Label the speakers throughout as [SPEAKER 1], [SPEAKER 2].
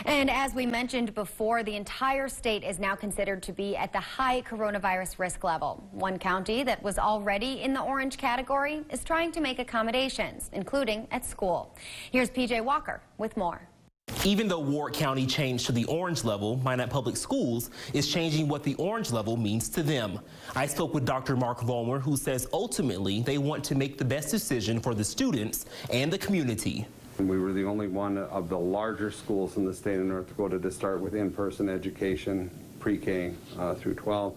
[SPEAKER 1] And as we mentioned before, the entire state is now considered to be at the high coronavirus risk level. One county that was already in the orange category is trying to make accommodations, including at school. Here's PJ Walker with more.
[SPEAKER 2] Even though Ward County changed to the orange level, Minot Public Schools is changing what the orange level means to them. I spoke with Dr. Mark Vollmer, who says ultimately they want to make the best decision for the students and the community.
[SPEAKER 3] We were the only one of the larger schools in the state of North Dakota to start with in-person education, pre-K through 12.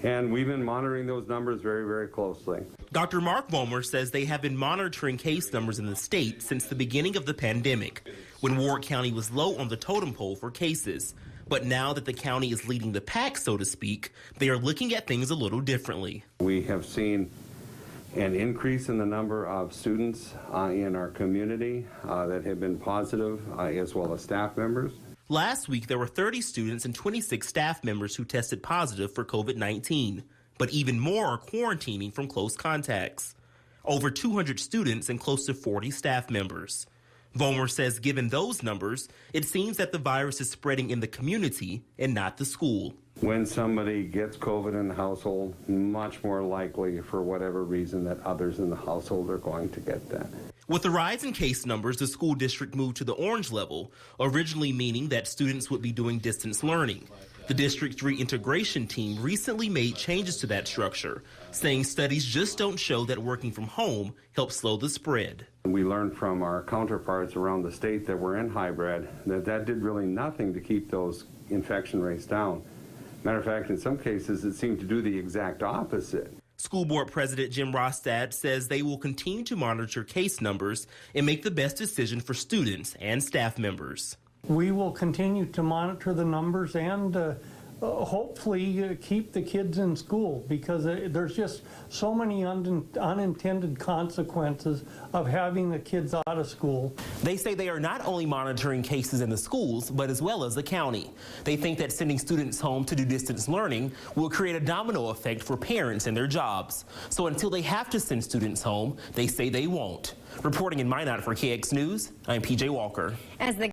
[SPEAKER 3] And we've been monitoring those numbers very, very closely.
[SPEAKER 2] Dr. Mark Vollmer says they have been monitoring case numbers in the state since the beginning of the pandemic, when Ward County was low on the totem pole for cases. But now that the county is leading the pack, so to speak, they are looking at things a little differently.
[SPEAKER 3] We have seen an increase in the number of students in our community that have been positive, as well as staff members.
[SPEAKER 2] Last week, there were 30 students and 26 staff members who tested positive for COVID-19, but even more are quarantining from close contacts. Over 200 students and close to 40 staff members. Vollmer says given those numbers, it seems that the virus is spreading in the community and not the school.
[SPEAKER 3] When somebody gets COVID in the household, much more likely for whatever reason that others in the household are going to get that.
[SPEAKER 2] With the rise in case numbers, the school district moved to the orange level, originally meaning that students would be doing distance learning. The district's reintegration team recently made changes to that structure, saying studies just don't show that working from home helps slow the spread.
[SPEAKER 3] We learned from our counterparts around the state that were in hybrid that did really nothing to keep those infection rates down. Matter of fact, in some cases, it seemed to do the exact opposite.
[SPEAKER 2] School Board President Jim Rostad says they will continue to monitor case numbers and make the best decision for students and staff members.
[SPEAKER 4] We will continue to monitor the numbers and hopefully keep the kids in school, because there's just so many unintended consequences of having the kids out of school.
[SPEAKER 2] They say they are not only monitoring cases in the schools, but as well as the county. They think that sending students home to do distance learning will create a domino effect for parents and their jobs. So until they have to send students home, they say they won't. Reporting in Minot for KX News, I'm PJ Walker.
[SPEAKER 1] As the